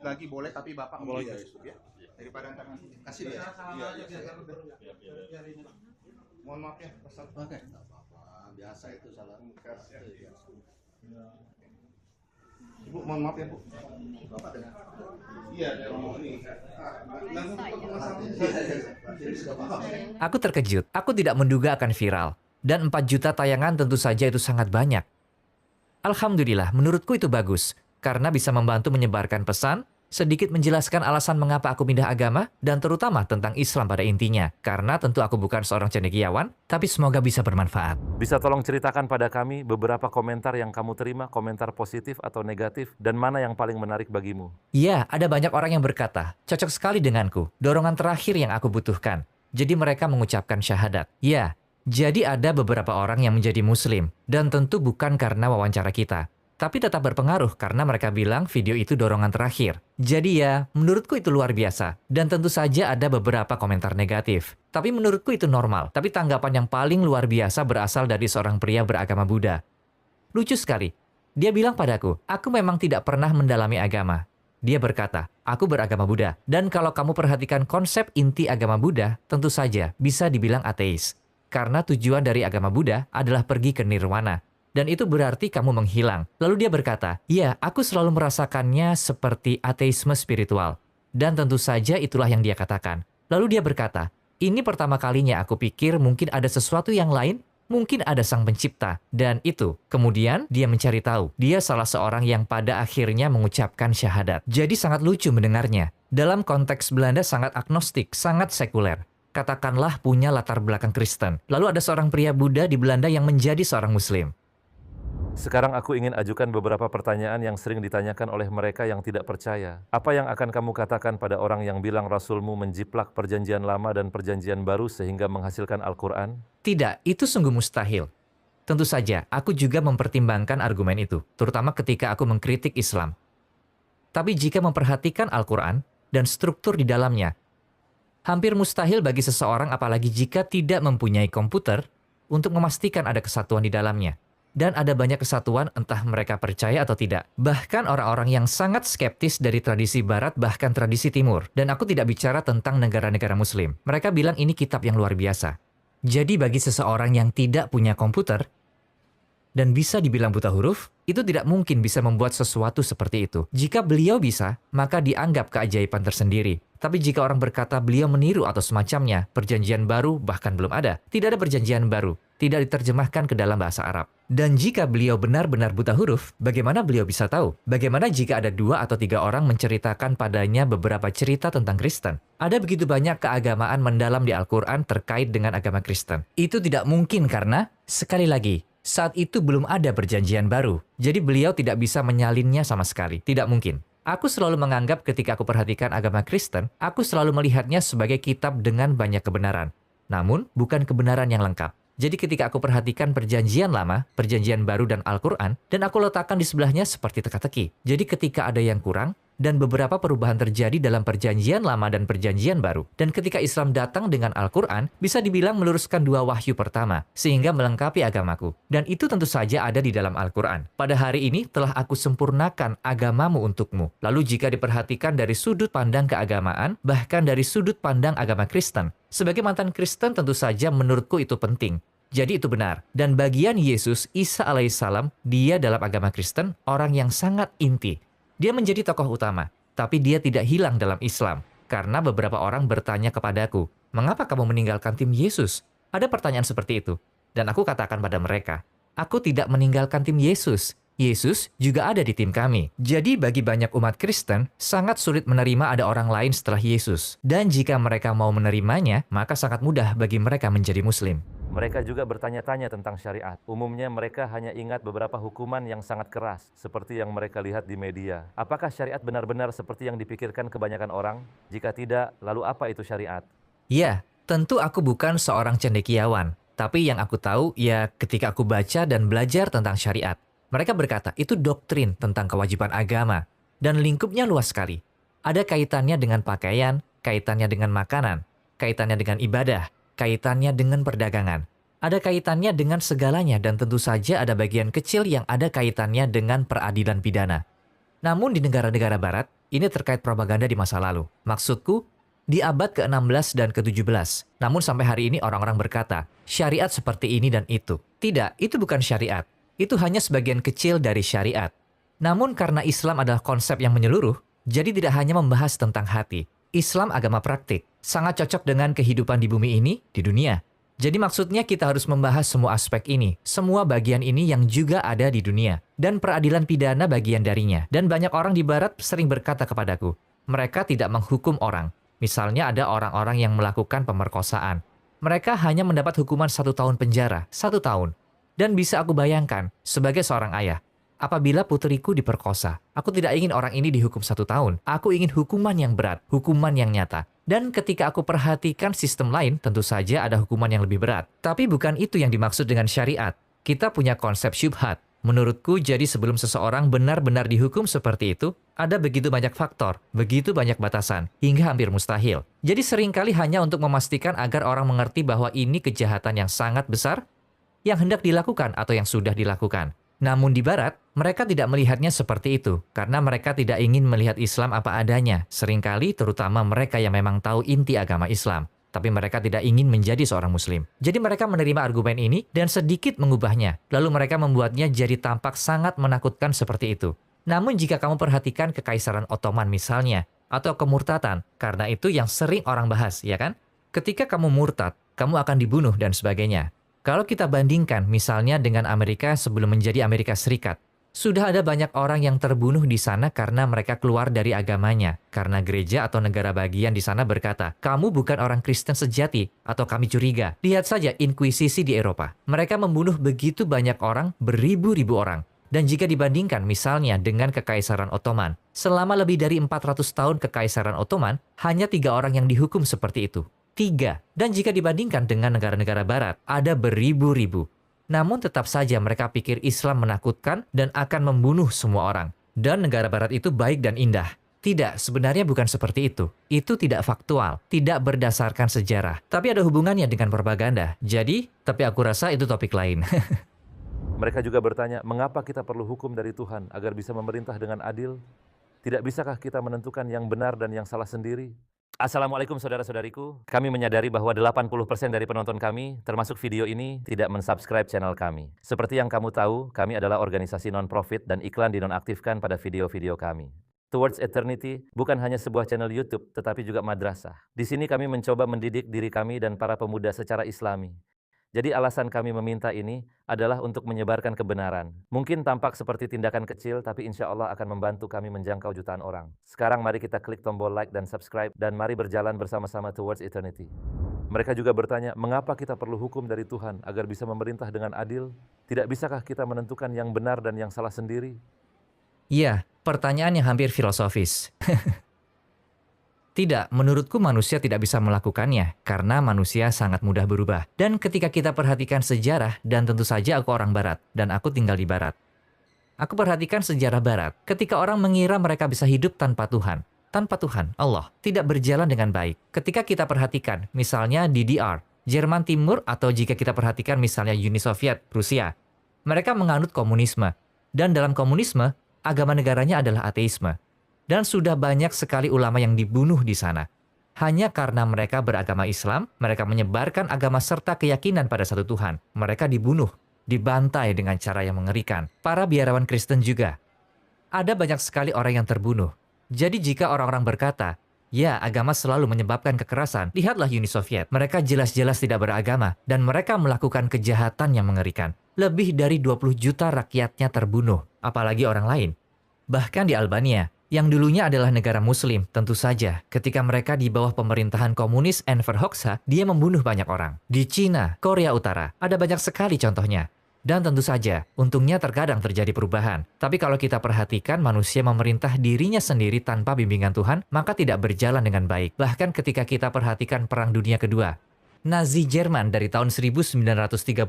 lagi boleh, tapi Bapak Oh, boleh iya, ya, iya. daripada ntar nanti kasih dia. Iya, iya. Mohon maaf ya, Pak. Oke, nggak apa-apa. Biasa itu salah. Ibu, mohon maaf ya, Bu. Bapak dengar? Iya, ada ngomong ini. Ini sudah paham. Aku terkejut. Aku tidak menduga akan viral. Dan 4 juta tayangan tentu saja itu sangat banyak. Alhamdulillah, menurutku itu bagus. Karena bisa membantu menyebarkan pesan, sedikit menjelaskan alasan mengapa aku pindah agama, dan terutama tentang Islam pada intinya. Karena tentu aku bukan seorang cendekiawan, tapi semoga bisa bermanfaat. Bisa tolong ceritakan pada kami beberapa komentar yang kamu terima, komentar positif atau negatif, dan mana yang paling menarik bagimu? Ya, ada banyak orang yang berkata, cocok sekali denganku, dorongan terakhir yang aku butuhkan. Jadi mereka mengucapkan syahadat. Ya, jadi ada beberapa orang yang menjadi muslim, dan tentu bukan karena wawancara kita. Tapi tetap berpengaruh karena mereka bilang video itu dorongan terakhir. Jadi ya, menurutku itu luar biasa. Dan tentu saja ada beberapa komentar negatif. Tapi menurutku itu normal. Tapi tanggapan yang paling luar biasa berasal dari seorang pria beragama Buddha. Lucu sekali. Dia bilang padaku, aku memang tidak pernah mendalami agama. Dia berkata, aku beragama Buddha. Dan kalau kamu perhatikan konsep inti agama Buddha, tentu saja bisa dibilang ateis. Karena tujuan dari agama Buddha adalah pergi ke nirwana. Dan itu berarti kamu menghilang. Lalu dia berkata, ya, aku selalu merasakannya seperti ateisme spiritual. Dan tentu saja itulah yang dia katakan. Lalu dia berkata, ini pertama kalinya aku pikir mungkin ada sesuatu yang lain, mungkin ada sang pencipta. Dan itu, kemudian dia mencari tahu. Dia salah seorang yang pada akhirnya mengucapkan syahadat. Jadi sangat lucu mendengarnya. Dalam konteks Belanda sangat agnostik, sangat sekuler. Katakanlah punya latar belakang Kristen. Lalu ada seorang pria Buddha di Belanda yang menjadi seorang Muslim. Sekarang aku ingin ajukan beberapa pertanyaan yang sering ditanyakan oleh mereka yang tidak percaya. Apa yang akan kamu katakan pada orang yang bilang Rasulmu menjiplak perjanjian lama dan perjanjian baru sehingga menghasilkan Al-Quran? Tidak, itu sungguh mustahil. Tentu saja, aku juga mempertimbangkan argumen itu, terutama ketika aku mengkritik Islam. Tapi jika memperhatikan Al-Quran dan struktur di dalamnya, hampir mustahil bagi seseorang apalagi jika tidak mempunyai komputer untuk memastikan ada kesatuan di dalamnya. Dan ada banyak kesatuan entah mereka percaya atau tidak. Bahkan orang-orang yang sangat skeptis dari tradisi barat bahkan tradisi timur. Dan aku tidak bicara tentang negara-negara muslim. Mereka bilang ini kitab yang luar biasa. Jadi bagi seseorang yang tidak punya komputer dan bisa dibilang buta huruf, itu tidak mungkin bisa membuat sesuatu seperti itu. Jika beliau bisa, maka dianggap keajaiban tersendiri. Tapi jika orang berkata beliau meniru atau semacamnya, perjanjian baru bahkan belum ada. Tidak ada perjanjian baru. Tidak diterjemahkan ke dalam bahasa Arab. Dan jika beliau benar-benar buta huruf, bagaimana beliau bisa tahu? Bagaimana jika ada 2 atau 3 orang menceritakan padanya beberapa cerita tentang Kristen? Ada begitu banyak keagamaan mendalam di Al-Quran terkait dengan agama Kristen. Itu tidak mungkin karena, sekali lagi, saat itu belum ada perjanjian baru. Jadi beliau tidak bisa menyalinnya sama sekali. Tidak mungkin. Aku selalu menganggap ketika aku perhatikan agama Kristen, aku selalu melihatnya sebagai kitab dengan banyak kebenaran. Namun, bukan kebenaran yang lengkap. Jadi ketika aku perhatikan perjanjian lama, perjanjian baru dan Al-Quran, dan aku letakkan di sebelahnya seperti teka-teki. Jadi ketika ada yang kurang, dan beberapa perubahan terjadi dalam perjanjian lama dan perjanjian baru. Dan ketika Islam datang dengan Al-Quran, bisa dibilang meluruskan 2 wahyu pertama, sehingga melengkapi agamaku. Dan itu tentu saja ada di dalam Al-Quran. Pada hari ini telah aku sempurnakan agamamu untukmu. Lalu jika diperhatikan dari sudut pandang keagamaan, bahkan dari sudut pandang agama Kristen, sebagai mantan Kristen tentu saja menurutku itu penting. Jadi itu benar. Dan bagian Yesus, Isa alaihissalam, dia dalam agama Kristen, orang yang sangat inti. Dia menjadi tokoh utama, tapi dia tidak hilang dalam Islam. Karena beberapa orang bertanya kepadaku, mengapa kamu meninggalkan tim Yesus? Ada pertanyaan seperti itu. Dan aku katakan pada mereka, aku tidak meninggalkan tim Yesus. Yesus juga ada di tim kami. Jadi bagi banyak umat Kristen, sangat sulit menerima ada orang lain setelah Yesus. Dan jika mereka mau menerimanya, maka sangat mudah bagi mereka menjadi Muslim. Mereka juga bertanya-tanya tentang syariat. Umumnya mereka hanya ingat beberapa hukuman yang sangat keras, seperti yang mereka lihat di media. Apakah syariat benar-benar seperti yang dipikirkan kebanyakan orang? Jika tidak, lalu apa itu syariat? Ya, tentu aku bukan seorang cendekiawan. Tapi yang aku tahu, ya ketika aku baca dan belajar tentang syariat. Mereka berkata, itu doktrin tentang kewajiban agama. Dan lingkupnya luas sekali. Ada kaitannya dengan pakaian, kaitannya dengan makanan, kaitannya dengan ibadah, kaitannya dengan perdagangan. Ada kaitannya dengan segalanya dan tentu saja ada bagian kecil yang ada kaitannya dengan peradilan pidana. Namun di negara-negara barat, Ini terkait propaganda di masa lalu. Maksudku, di abad ke-16 dan ke-17. Namun sampai hari ini orang-orang berkata, syariat seperti ini dan itu. Tidak, itu bukan syariat. Itu hanya sebagian kecil dari syariat. Namun karena Islam adalah konsep yang menyeluruh, jadi tidak hanya membahas tentang hati. Islam agama praktik, sangat cocok dengan kehidupan di bumi ini, di dunia. Jadi maksudnya kita harus membahas semua aspek ini, semua bagian ini yang juga ada di dunia. Dan peradilan pidana bagian darinya. Dan banyak orang di barat sering berkata kepadaku, mereka tidak menghukum orang. Misalnya ada orang-orang yang melakukan pemerkosaan. Mereka hanya mendapat hukuman 1 tahun penjara, 1 tahun. Dan bisa aku bayangkan, sebagai seorang ayah, apabila putriku diperkosa, aku tidak ingin orang ini dihukum 1 tahun. Aku ingin hukuman yang berat, hukuman yang nyata. Dan ketika aku perhatikan sistem lain, tentu saja ada hukuman yang lebih berat. Tapi bukan itu yang dimaksud dengan syariat. Kita punya konsep syubhat. Menurutku, jadi sebelum seseorang benar-benar dihukum seperti itu, ada begitu banyak faktor, begitu banyak batasan, hingga hampir mustahil. Jadi seringkali hanya untuk memastikan agar orang mengerti bahwa ini kejahatan yang sangat besar, yang hendak dilakukan atau yang sudah dilakukan. Namun di barat, mereka tidak melihatnya seperti itu, karena mereka tidak ingin melihat Islam apa adanya. Seringkali, terutama mereka yang memang tahu inti agama Islam. Tapi mereka tidak ingin menjadi seorang muslim. Jadi mereka menerima argumen ini dan sedikit mengubahnya. Lalu mereka membuatnya jadi tampak sangat menakutkan seperti itu. Namun jika kamu perhatikan Kekaisaran Ottoman misalnya, atau kemurtatan, karena itu yang sering orang bahas, ya kan? Ketika kamu murtad, kamu akan dibunuh dan sebagainya. Kalau kita bandingkan misalnya dengan Amerika sebelum menjadi Amerika Serikat, sudah ada banyak orang yang terbunuh di sana karena mereka keluar dari agamanya. Karena gereja atau negara bagian di sana berkata, kamu bukan orang Kristen sejati atau kami curiga. Lihat saja inkuisisi di Eropa. Mereka membunuh begitu banyak orang, beribu-ribu orang. Dan jika dibandingkan misalnya dengan Kekaisaran Ottoman, selama lebih dari 400 tahun Kekaisaran Ottoman, hanya 3 orang yang dihukum seperti itu. 3. Dan jika dibandingkan dengan negara-negara barat, ada beribu-ribu. Namun tetap saja mereka pikir Islam menakutkan dan akan membunuh semua orang. Dan negara barat itu baik dan indah. Tidak, sebenarnya bukan seperti itu. Itu tidak faktual, tidak berdasarkan sejarah. Tapi ada hubungannya dengan propaganda. Jadi, tapi aku rasa itu topik lain. Mereka juga bertanya, mengapa kita perlu hukum dari Tuhan agar bisa memerintah dengan adil? Tidak bisakah kita menentukan yang benar dan yang salah sendiri? Assalamualaikum saudara-saudariku. Kami menyadari bahwa 80% dari penonton kami, termasuk video ini, tidak mensubscribe channel kami. Seperti yang kamu tahu, kami adalah organisasi non-profit dan iklan dinonaktifkan pada video-video kami. Towards Eternity bukan hanya sebuah channel YouTube, tetapi juga madrasah. Di sini kami mencoba mendidik diri kami dan para pemuda secara Islami. Jadi alasan kami meminta ini adalah untuk menyebarkan kebenaran. Mungkin tampak seperti tindakan kecil, tapi insya Allah akan membantu kami menjangkau jutaan orang. Sekarang mari kita klik tombol like dan subscribe, dan mari berjalan bersama-sama towards eternity. Mereka juga bertanya, mengapa kita perlu hukum dari Tuhan agar bisa memerintah dengan adil? Tidak bisakah kita menentukan yang benar dan yang salah sendiri? Iya, pertanyaan yang hampir filosofis. Tidak, menurutku manusia tidak bisa melakukannya, karena manusia sangat mudah berubah. Dan ketika kita perhatikan sejarah, dan tentu saja aku orang barat, dan aku tinggal di barat. Aku perhatikan sejarah barat, ketika orang mengira mereka bisa hidup tanpa Tuhan. Tanpa Tuhan, Allah, tidak berjalan dengan baik. Ketika kita perhatikan, misalnya DDR, Jerman Timur, atau jika kita perhatikan misalnya Uni Soviet, Rusia. Mereka menganut komunisme. Dan dalam komunisme, agama negaranya adalah ateisme. Dan sudah banyak sekali ulama yang dibunuh di sana. Hanya karena mereka beragama Islam, mereka menyebarkan agama serta keyakinan pada satu Tuhan. Mereka dibunuh, dibantai dengan cara yang mengerikan. Para biarawan Kristen juga. Ada banyak sekali orang yang terbunuh. Jadi jika orang-orang berkata, ya agama selalu menyebabkan kekerasan, lihatlah Uni Soviet. Mereka jelas-jelas tidak beragama, dan mereka melakukan kejahatan yang mengerikan. Lebih dari 20 juta rakyatnya terbunuh, apalagi orang lain. Bahkan di Albania, yang dulunya adalah negara muslim, tentu saja ketika mereka di bawah pemerintahan komunis Enver Hoxha, dia membunuh banyak orang. Di Cina, Korea Utara, ada banyak sekali contohnya. Dan tentu saja, untungnya terkadang terjadi perubahan. Tapi kalau kita perhatikan manusia memerintah dirinya sendiri tanpa bimbingan Tuhan, maka tidak berjalan dengan baik. Bahkan ketika kita perhatikan Perang Dunia Kedua, Nazi Jerman dari tahun 1939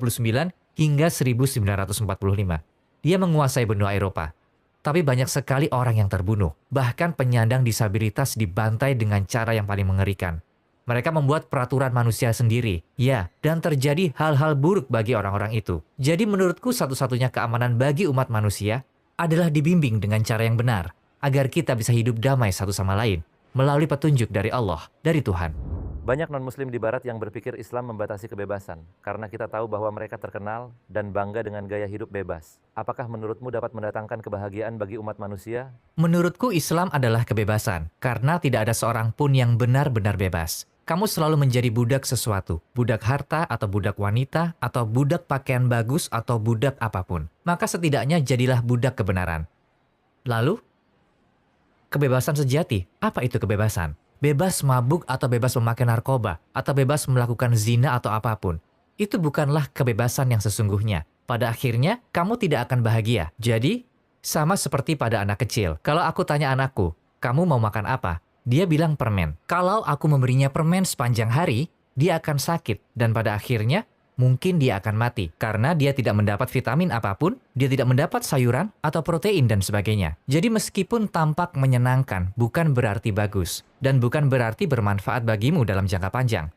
hingga 1945. Dia menguasai benua Eropa. Tapi banyak sekali orang yang terbunuh. Bahkan penyandang disabilitas dibantai dengan cara yang paling mengerikan. Mereka membuat peraturan manusia sendiri. Ya, dan terjadi hal-hal buruk bagi orang-orang itu. Jadi menurutku satu-satunya keamanan bagi umat manusia adalah dibimbing dengan cara yang benar. agar kita bisa hidup damai satu sama lain melalui petunjuk dari Allah, dari Tuhan. Banyak non-muslim di barat yang berpikir Islam membatasi kebebasan, karena kita tahu bahwa mereka terkenal dan bangga dengan gaya hidup bebas. Apakah menurutmu dapat mendatangkan kebahagiaan bagi umat manusia? Menurutku Islam adalah kebebasan, karena tidak ada seorang pun yang benar-benar bebas. Kamu selalu menjadi budak sesuatu, budak harta atau budak wanita, atau budak pakaian bagus atau budak apapun. Maka setidaknya jadilah budak kebenaran. Lalu, kebebasan sejati, apa itu kebebasan? Bebas mabuk atau bebas memakai narkoba, atau bebas melakukan zina atau apapun. Itu bukanlah kebebasan yang sesungguhnya. Pada akhirnya, kamu tidak akan bahagia. Jadi, sama seperti pada anak kecil. Kalau aku tanya anakku, kamu mau makan apa? Dia bilang permen. Kalau aku memberinya permen sepanjang hari, dia akan sakit. Dan pada akhirnya, mungkin dia akan mati. Karena dia tidak mendapat vitamin apapun, dia tidak mendapat sayuran atau protein dan sebagainya. Jadi meskipun tampak menyenangkan, bukan berarti bagus. Dan bukan berarti bermanfaat bagimu dalam jangka panjang.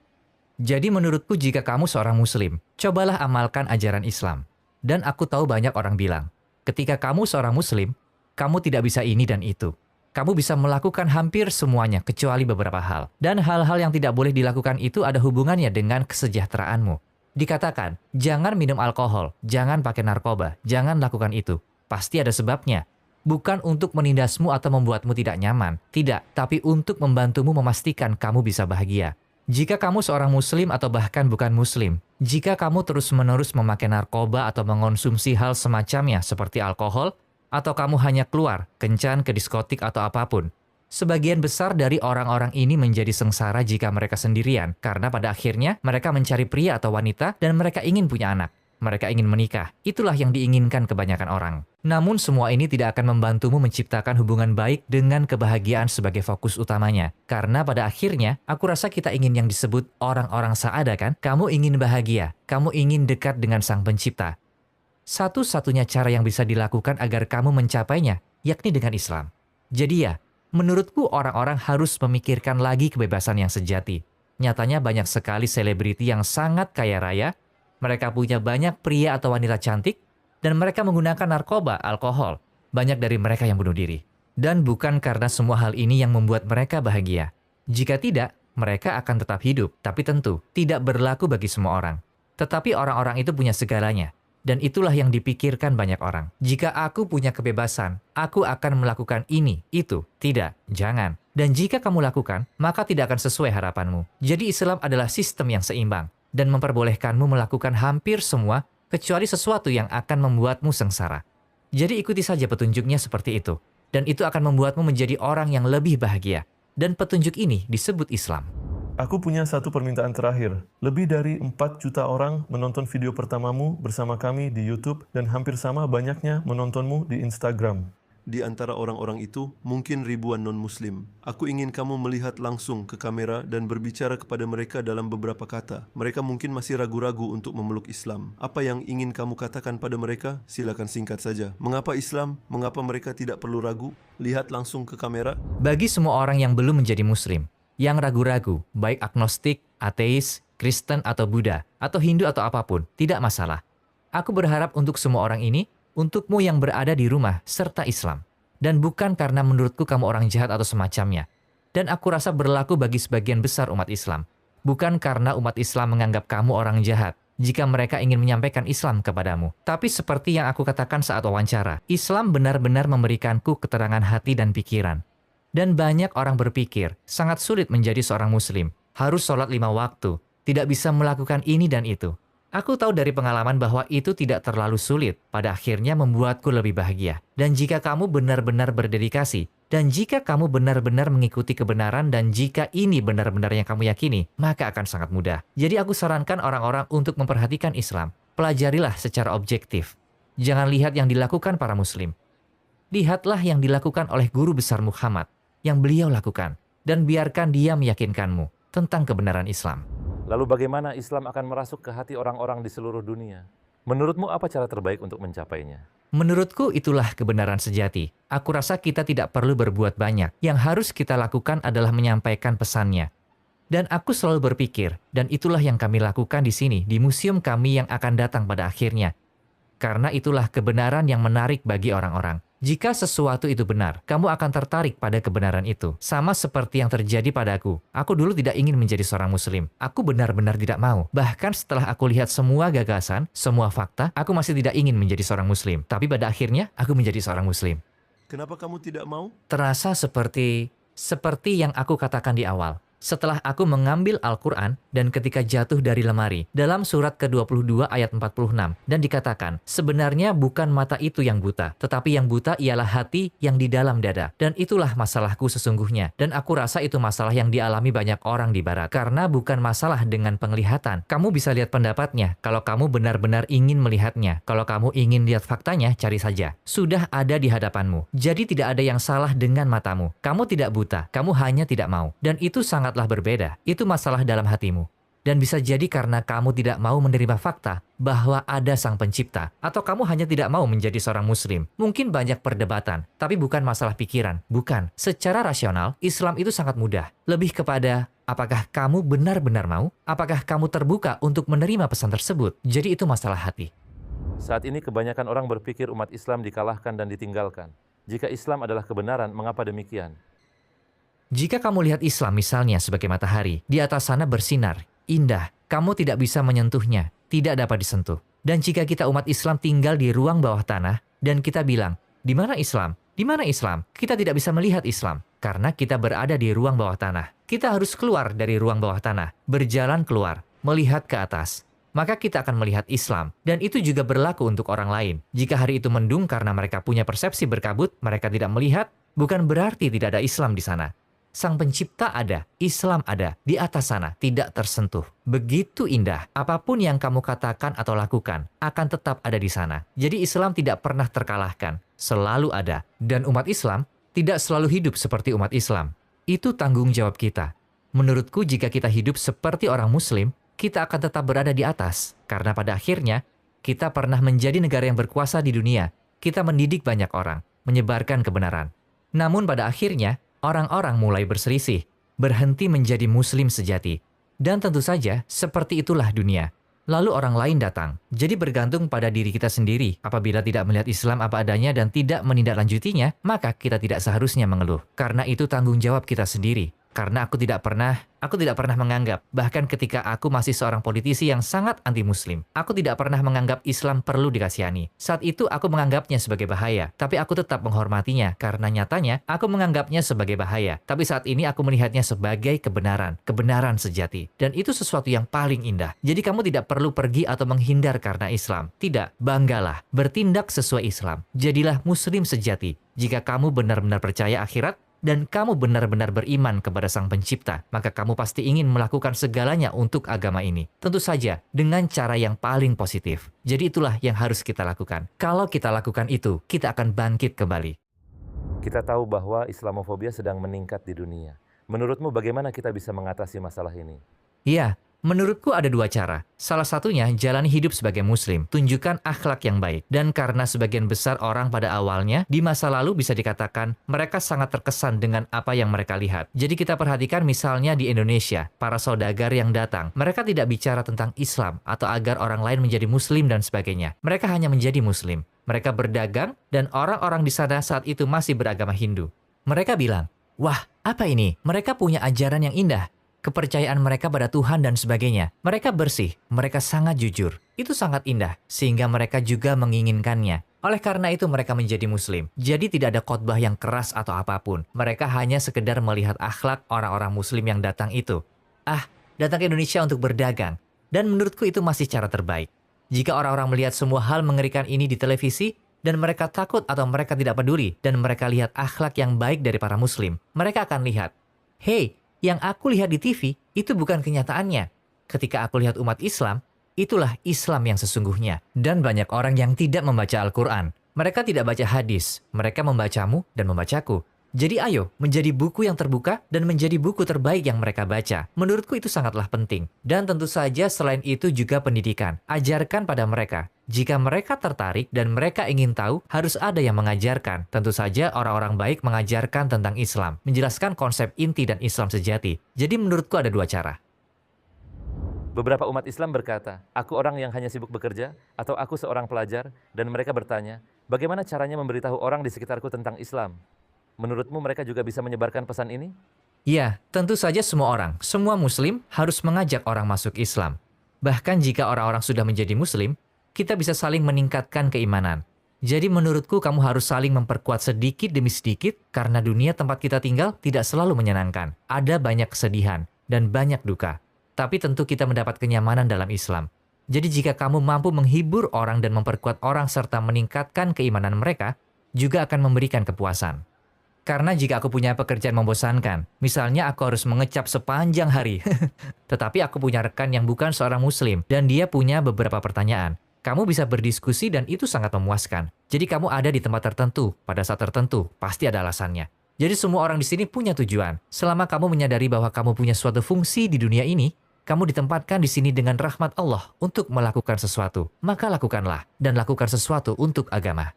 Jadi menurutku jika kamu seorang muslim, cobalah amalkan ajaran Islam. Dan aku tahu banyak orang bilang, ketika kamu seorang muslim, kamu tidak bisa ini dan itu. Kamu bisa melakukan hampir semuanya kecuali beberapa hal. Dan hal-hal yang tidak boleh dilakukan itu ada hubungannya dengan kesejahteraanmu. Dikatakan, jangan minum alkohol, jangan pakai narkoba, jangan lakukan itu. Pasti ada sebabnya. Bukan untuk menindasmu atau membuatmu tidak nyaman. Tidak, tapi untuk membantumu memastikan kamu bisa bahagia. Jika kamu seorang muslim atau bahkan bukan muslim, jika kamu terus-menerus memakai narkoba atau mengonsumsi hal semacamnya seperti alkohol, atau kamu hanya keluar, kencan ke diskotik atau apapun, sebagian besar dari orang-orang ini menjadi sengsara jika mereka sendirian, karena pada akhirnya mereka mencari pria atau wanita dan mereka ingin punya anak. Mereka ingin menikah. Itulah yang diinginkan kebanyakan orang. Namun semua ini tidak akan membantumu menciptakan hubungan baik dengan kebahagiaan sebagai fokus utamanya. Karena pada akhirnya, aku rasa kita ingin yang disebut orang-orang sa'ada kan? Kamu ingin bahagia. Kamu ingin dekat dengan Sang Pencipta. Satu-satunya cara yang bisa dilakukan agar kamu mencapainya, yakni dengan Islam. Jadi ya, menurutku orang-orang harus memikirkan lagi kebebasan yang sejati. Nyatanya banyak sekali selebriti yang sangat kaya raya, mereka punya banyak pria atau wanita cantik, dan mereka menggunakan narkoba, alkohol. Banyak dari mereka yang bunuh diri. Dan bukan karena semua hal ini yang membuat mereka bahagia. Jika tidak, mereka akan tetap hidup, tapi tentu tidak berlaku bagi semua orang. Tetapi orang-orang itu punya segalanya. Dan itulah yang dipikirkan banyak orang. Jika aku punya kebebasan, aku akan melakukan ini, itu. Tidak, jangan. Dan jika kamu lakukan, maka tidak akan sesuai harapanmu. Jadi Islam adalah sistem yang seimbang dan memperbolehkanmu melakukan hampir semua kecuali sesuatu yang akan membuatmu sengsara. Jadi ikuti saja petunjuknya seperti itu. Dan itu akan membuatmu menjadi orang yang lebih bahagia. Dan petunjuk ini disebut Islam. Aku punya satu permintaan terakhir. Lebih dari 4 juta orang menonton video pertamamu bersama kami di YouTube dan hampir sama banyaknya menontonmu di Instagram. Di antara orang-orang itu, mungkin ribuan non-muslim. Aku ingin kamu melihat langsung ke kamera dan berbicara kepada mereka dalam beberapa kata. Mereka mungkin masih ragu-ragu untuk memeluk Islam. Apa yang ingin kamu katakan pada mereka? Silakan singkat saja. Mengapa Islam? Mengapa mereka tidak perlu ragu? Lihat langsung ke kamera. Bagi semua orang yang belum menjadi muslim, yang ragu-ragu, baik agnostik, ateis, Kristen atau Buddha, atau Hindu atau apapun, tidak masalah. Aku berharap untuk semua orang ini, untukmu yang berada di rumah serta Islam. Dan bukan karena menurutku kamu orang jahat atau semacamnya. Dan aku rasa berlaku bagi sebagian besar umat Islam. Bukan karena umat Islam menganggap kamu orang jahat jika mereka ingin menyampaikan Islam kepadamu. Tapi seperti yang aku katakan saat wawancara, Islam benar-benar memberikanku keterangan hati dan pikiran. Dan banyak orang berpikir, sangat sulit menjadi seorang muslim. Harus sholat 5 waktu, tidak bisa melakukan ini dan itu. Aku tahu dari pengalaman bahwa itu tidak terlalu sulit, pada akhirnya membuatku lebih bahagia. Dan jika kamu benar-benar berdedikasi, dan jika kamu benar-benar mengikuti kebenaran, dan jika ini benar-benar yang kamu yakini, maka akan sangat mudah. Jadi aku sarankan orang-orang untuk memperhatikan Islam. Pelajarilah secara objektif. Jangan lihat yang dilakukan para muslim. Lihatlah yang dilakukan oleh guru besar Muhammad, yang beliau lakukan. Dan biarkan dia meyakinkanmu tentang kebenaran Islam. Lalu bagaimana Islam akan merasuk ke hati orang-orang di seluruh dunia? Menurutmu apa cara terbaik untuk mencapainya? Menurutku itulah kebenaran sejati. Aku rasa kita tidak perlu berbuat banyak. Yang harus kita lakukan adalah menyampaikan pesannya. Dan aku selalu berpikir, dan itulah yang kami lakukan di sini, di museum kami yang akan datang pada akhirnya. Karena itulah kebenaran yang menarik bagi orang-orang. Jika sesuatu itu benar, kamu akan tertarik pada kebenaran itu. Sama seperti yang terjadi padaku. Aku dulu tidak ingin menjadi seorang muslim. Aku benar-benar tidak mau. Bahkan setelah aku lihat semua gagasan, semua fakta, aku masih tidak ingin menjadi seorang muslim. Tapi pada akhirnya, aku menjadi seorang muslim. Kenapa kamu tidak mau? Terasa seperti yang aku katakan di awal. Setelah aku mengambil Al-Quran dan ketika jatuh dari lemari, dalam surat ke-22 ayat 46, dan dikatakan, sebenarnya bukan mata itu yang buta, tetapi yang buta ialah hati yang di dalam dada. Dan itulah masalahku sesungguhnya. Dan aku rasa itu masalah yang dialami banyak orang di barat. Karena bukan masalah dengan penglihatan. Kamu bisa lihat pendapatnya, kalau kamu benar-benar ingin melihatnya. Kalau kamu ingin lihat faktanya, cari saja. Sudah ada di hadapanmu. Jadi tidak ada yang salah dengan matamu. Kamu tidak buta, kamu hanya tidak mau. Dan itu sangatlah berbeda. Itu masalah dalam hatimu. Dan bisa jadi karena kamu tidak mau menerima fakta bahwa ada Sang Pencipta. Atau kamu hanya tidak mau menjadi seorang muslim. Mungkin banyak perdebatan, tapi bukan masalah pikiran. Bukan. Secara rasional, Islam itu sangat mudah. Lebih kepada, apakah kamu benar-benar mau? Apakah kamu terbuka untuk menerima pesan tersebut? Jadi itu masalah hati. Saat ini kebanyakan orang berpikir umat Islam dikalahkan dan ditinggalkan. Jika Islam adalah kebenaran, mengapa demikian? Jika kamu lihat Islam misalnya sebagai matahari, di atas sana bersinar, indah, kamu tidak bisa menyentuhnya, tidak dapat disentuh. Dan jika kita umat Islam tinggal di ruang bawah tanah, dan kita bilang, di mana Islam? Di mana Islam? Kita tidak bisa melihat Islam, karena kita berada di ruang bawah tanah. Kita harus keluar dari ruang bawah tanah, berjalan keluar, melihat ke atas. Maka kita akan melihat Islam. Dan itu juga berlaku untuk orang lain. Jika hari itu mendung karena mereka punya persepsi berkabut, mereka tidak melihat, bukan berarti tidak ada Islam di sana. Sang Pencipta ada, Islam ada, di atas sana, tidak tersentuh. Begitu indah, apapun yang kamu katakan atau lakukan, akan tetap ada di sana. Jadi Islam tidak pernah terkalahkan, selalu ada. Dan umat Islam tidak selalu hidup seperti umat Islam. Itu tanggung jawab kita. Menurutku jika kita hidup seperti orang Muslim, kita akan tetap berada di atas. Karena pada akhirnya, kita pernah menjadi negara yang berkuasa di dunia. Kita mendidik banyak orang, menyebarkan kebenaran. Namun pada akhirnya, orang-orang mulai berselisih, berhenti menjadi muslim sejati. Dan tentu saja, seperti itulah dunia. Lalu orang lain datang. Jadi bergantung pada diri kita sendiri. Apabila tidak melihat Islam apa adanya dan tidak menindaklanjutinya, maka kita tidak seharusnya mengeluh. Karena itu tanggung jawab kita sendiri. Karena aku tidak pernah menganggap, bahkan ketika aku masih seorang politisi yang sangat anti-muslim, aku tidak pernah menganggap Islam perlu dikasihani. Saat itu aku menganggapnya sebagai bahaya, tapi aku tetap menghormatinya karena nyatanya aku menganggapnya sebagai bahaya. Tapi saat ini aku melihatnya sebagai kebenaran sejati. Dan itu sesuatu yang paling indah. Jadi kamu tidak perlu pergi atau menghindar karena Islam. Tidak, banggalah, bertindak sesuai Islam. Jadilah muslim sejati. Jika kamu benar-benar percaya akhirat, dan kamu benar-benar beriman kepada Sang Pencipta, maka kamu pasti ingin melakukan segalanya untuk agama ini. Tentu saja, dengan cara yang paling positif. Jadi itulah yang harus kita lakukan. Kalau kita lakukan itu, kita akan bangkit kembali. Kita tahu bahwa Islamofobia sedang meningkat di dunia. Menurutmu bagaimana kita bisa mengatasi masalah ini? Ya, menurutku ada dua cara. Salah satunya, jalani hidup sebagai muslim. Tunjukkan akhlak yang baik. Dan karena sebagian besar orang pada awalnya, di masa lalu bisa dikatakan, mereka sangat terkesan dengan apa yang mereka lihat. Jadi kita perhatikan misalnya di Indonesia, para saudagar yang datang. Mereka tidak bicara tentang Islam, atau agar orang lain menjadi muslim dan sebagainya. Mereka hanya menjadi muslim. Mereka berdagang, dan orang-orang di sana saat itu masih beragama Hindu. Mereka bilang, wah, apa ini? Mereka punya ajaran yang indah. Kepercayaan mereka pada Tuhan dan sebagainya. Mereka bersih, mereka sangat jujur. Itu sangat indah, sehingga mereka juga menginginkannya. Oleh karena itu mereka menjadi muslim. Jadi tidak ada khotbah yang keras atau apapun. Mereka hanya sekedar melihat akhlak orang-orang muslim yang datang itu. Datang ke Indonesia untuk berdagang. Dan menurutku itu masih cara terbaik. Jika orang-orang melihat semua hal mengerikan ini di televisi, dan mereka takut atau mereka tidak peduli, dan mereka lihat akhlak yang baik dari para muslim, mereka akan lihat, hey, yang aku lihat di TV, itu bukan kenyataannya. Ketika aku lihat umat Islam, itulah Islam yang sesungguhnya. Dan banyak orang yang tidak membaca Al-Quran. Mereka tidak baca hadis. Mereka membacamu dan membacaku. Jadi ayo, menjadi buku yang terbuka dan menjadi buku terbaik yang mereka baca. Menurutku itu sangatlah penting. Dan tentu saja selain itu juga pendidikan. Ajarkan pada mereka. Jika mereka tertarik dan mereka ingin tahu, harus ada yang mengajarkan. Tentu saja orang-orang baik mengajarkan tentang Islam. Menjelaskan konsep inti dan Islam sejati. Jadi menurutku ada dua cara. Beberapa umat Islam berkata, aku orang yang hanya sibuk bekerja, atau aku seorang pelajar, dan mereka bertanya, Bagaimana caranya memberitahu orang di sekitarku tentang Islam? Menurutmu mereka juga bisa menyebarkan pesan ini? Ya, tentu saja semua orang, semua muslim harus mengajak orang masuk Islam. Bahkan jika orang-orang sudah menjadi muslim, kita bisa saling meningkatkan keimanan. Jadi menurutku kamu harus saling memperkuat sedikit demi sedikit karena dunia tempat kita tinggal tidak selalu menyenangkan. Ada banyak kesedihan dan banyak duka. Tapi tentu kita mendapat kenyamanan dalam Islam. Jadi jika kamu mampu menghibur orang dan memperkuat orang serta meningkatkan keimanan mereka, juga akan memberikan kepuasan. Karena jika aku punya pekerjaan membosankan, misalnya aku harus mengecap sepanjang hari, tetapi aku punya rekan yang bukan seorang muslim dan dia punya beberapa pertanyaan, kamu bisa berdiskusi dan itu sangat memuaskan. Jadi kamu ada di tempat tertentu, pada saat tertentu, pasti ada alasannya. Jadi semua orang di sini punya tujuan. Selama kamu menyadari bahwa kamu punya suatu fungsi di dunia ini, kamu ditempatkan di sini dengan rahmat Allah untuk melakukan sesuatu. Maka lakukanlah dan lakukan sesuatu untuk agama.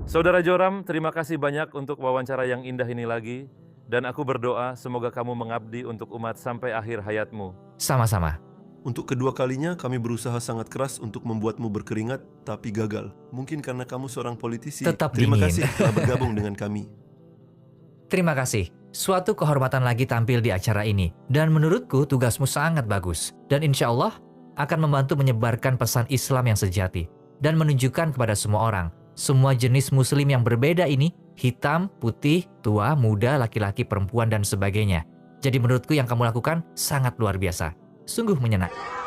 Saudara Joram, terima kasih banyak untuk wawancara yang indah ini lagi. Dan aku berdoa semoga kamu mengabdi untuk umat sampai akhir hayatmu. Sama-sama. Untuk kedua kalinya, kami berusaha sangat keras untuk membuatmu berkeringat, tapi gagal. Mungkin karena kamu seorang politisi. Tetap Terima dingin. kasih telah bergabung dengan kami. Terima kasih. Suatu kehormatan lagi tampil di acara ini. Dan menurutku tugasmu sangat bagus. Dan insya Allah akan membantu menyebarkan pesan Islam yang sejati. Dan menunjukkan kepada semua orang, semua jenis muslim yang berbeda ini, hitam, putih, tua, muda, laki-laki, perempuan, dan sebagainya. Jadi menurutku yang kamu lakukan sangat luar biasa. Sungguh menyenangkan.